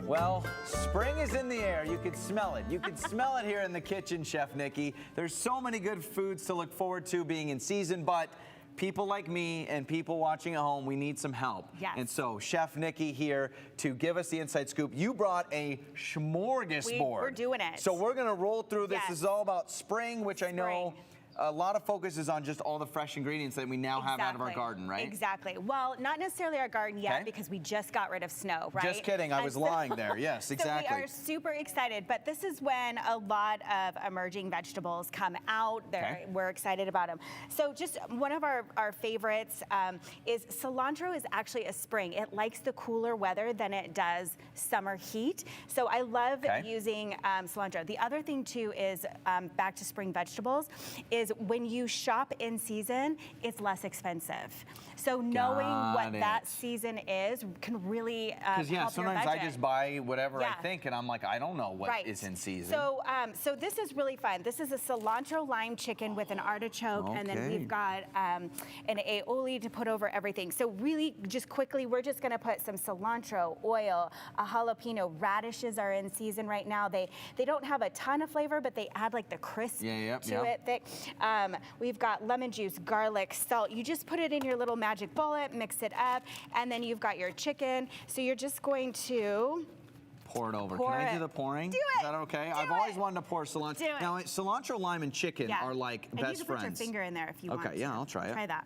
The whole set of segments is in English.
Well, spring is in the air. You can smell it. You can smell it here in the kitchen, Chef Nikki. There's so many good foods to look forward to being in season, but people like me and people watching at home, we need some help. Yes. And so Chef Nikki here to give us the inside scoop. You brought a smorgasbord. We're doing it. So we're going to roll through this. Yes. This is all about spring, which I know a lot of focus is on just all the fresh ingredients that we now have out of our garden, right? Exactly. Well, not necessarily our garden yet because we just got rid of snow, right? Just kidding. I was lying there. Yes, exactly. So we are super excited, but this is when a lot of emerging vegetables come out. We're excited about them. So just one of our favorites is cilantro is actually a spring. It likes the cooler weather than it does summer heat. So I love using cilantro. The other thing too is back to spring vegetables is when you shop in season, it's less expensive. So knowing what that season is can really help your sometimes budget. I just buy whatever I think, and I'm like, I don't know what is in season. So, so this is really fun. This is a cilantro lime chicken with an artichoke, and then we've got an aioli to put over everything. So really, just quickly, we're just gonna put some cilantro, oil, a jalapeno. Radishes are in season right now. They don't have a ton of flavor, but they add like the crisp to it. We've got lemon juice, garlic, salt. You just put it in your little magic bullet, mix it up, and then you've got your chicken. So you're just going to pour it over. Can I do the pouring? Do it. Is that okay? I've always wanted to pour cilantro. Do it. Now, cilantro, lime, and chicken are like best friends. And you can put your finger in there if you want. Okay, yeah, I'll try it. Try that.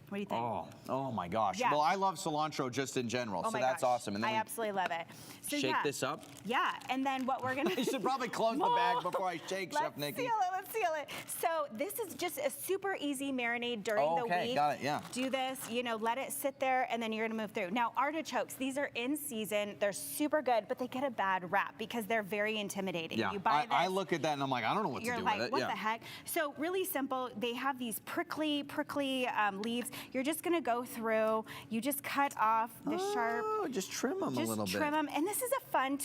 What do you think? Oh my gosh. Yeah. Well, I love cilantro just in general, so that's awesome. And then I absolutely love it. So shake this up? Yeah, and then what we're gonna I should probably close the bag before I shake, Chef Nikki. Let's seal it. So this is just a super easy marinade during the week. Okay, got it, yeah. Do this, let it sit there, and then you're gonna move through. Now, artichokes, these are in season. They're super good, but they get a bad rap because they're very intimidating. Yeah, you buy this, I look at that and I'm like, I don't know what to do with it. You're like, what the heck? So really simple. They have these prickly leaves. You're just gonna go through. You just cut off the sharp. Just trim them a little bit. Just trim them, and this is a fun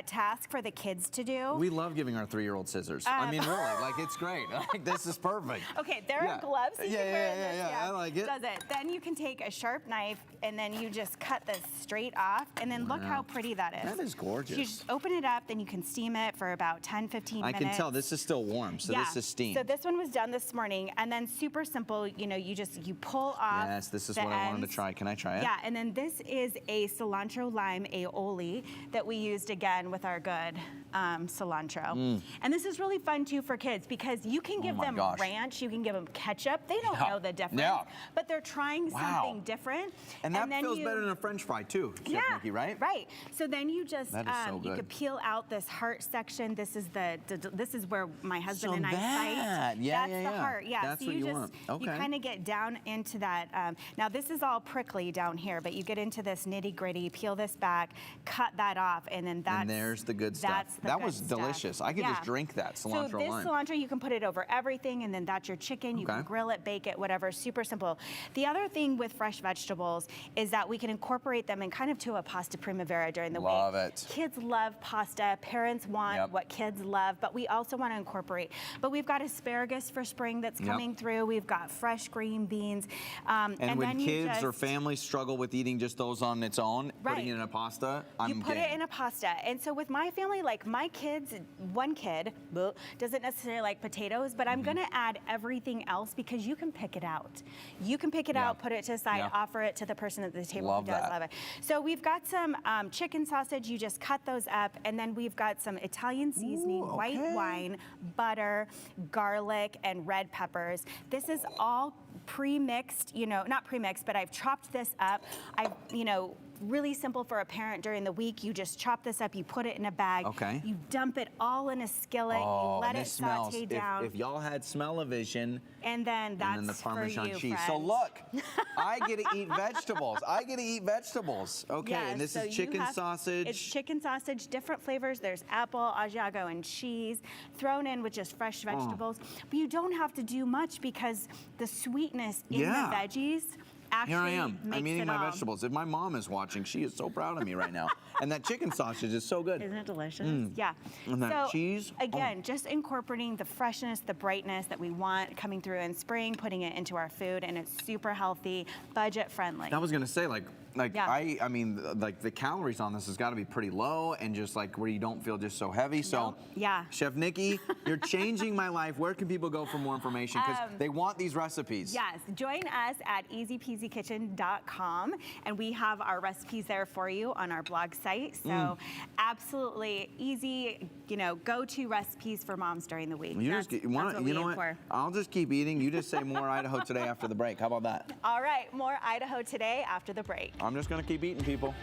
task for the kids to do. We love giving our 3-year-old scissors. I mean, really, like it's great. Like this is perfect. Okay, there are gloves. You can wear this. Yeah, I like it. Does it? Then you can take a sharp knife, and then you just cut this straight off, and then look how pretty that is. That is gorgeous. You just open it up, then you can steam it for about 10-15 minutes. I can tell this is still warm, so this is steamed. So this one was done this morning, and then super simple. You pull off. Yes, this is what I wanted to try. Can I try it? Yeah, and then this is a cilantro lime aioli that we used again with our good cilantro. And this is really fun too for kids because you can give them ranch, you can give them ketchup. They don't know the difference, but they're trying something different. And that feels better than a French fry too, Chef Nikki, right? Right. So then you just you could peel out this heart section. This is this is where my husband and I fight. That's the heart. Yeah. That's so what you want. You kind of get down into that. Now this is all prickly down here, but you get into this nitty gritty. Peel this back, cut that off, and then there's the good stuff. That was delicious. I could just drink that cilantro lime. So this cilantro, you can put it over everything, and then that's your chicken. You can grill it, bake it, whatever. Super simple. The other thing with fresh vegetables is that we can incorporate them in kind of to a pasta primavera during the week. Love it. Kids love pasta. Parents want what kids love, but we also want to incorporate. But we've got asparagus for spring that's coming through. We've got fresh green beans. And when kids or families struggle with eating just those on its own, putting it in a pasta, you put it in a pasta. And so with my family, like my kids, one kid doesn't necessarily like potatoes, but I'm gonna add everything else because you can pick it out. You can pick it out, put it to the side, offer it to the person at the table who does love it. So we've got some chicken sausage. You just cut those up, and then we've got some Italian seasoning, white wine, butter, garlic, and red peppers. This is all pre-mixed, not pre-mixed, but I've chopped this up. Really simple for a parent during the week. You just chop this up, you put it in a bag, you dump it all in a skillet, you let it saute down. If y'all had smell-o-vision, and then that's the Parmesan cheese. Friend. So look, I get to eat vegetables. I get to eat vegetables. Okay, and this is chicken sausage. It's chicken sausage, different flavors. There's apple, Asiago, and cheese thrown in with just fresh vegetables. But you don't have to do much because the sweetness in the veggies actually Here I am. I'm eating my all. vegetables. If my mom is watching, she is so proud of me right now. And that chicken sausage is so good. Isn't it delicious? Yeah. And that cheese. Again, just incorporating the freshness, the brightness that we want coming through in spring, putting it into our food, and it's super healthy, budget friendly. I was going to say, like, Like Yeah. I mean, like the calories on this has got to be pretty low, and just like where you don't feel just so heavy. So, Nope. Yeah. Chef Nikki, you're changing my life. Where can people go for more information? Because they want these recipes. Yes, join us at easypeasykitchen.com, and we have our recipes there for you on our blog site. So absolutely easy, go-to recipes for moms during the week. You That's just what we you know aim what? for. I'll just keep eating. You just say more Idaho Today after the break. How about that? All right, more Idaho Today after the break. I'm just gonna keep eating, people.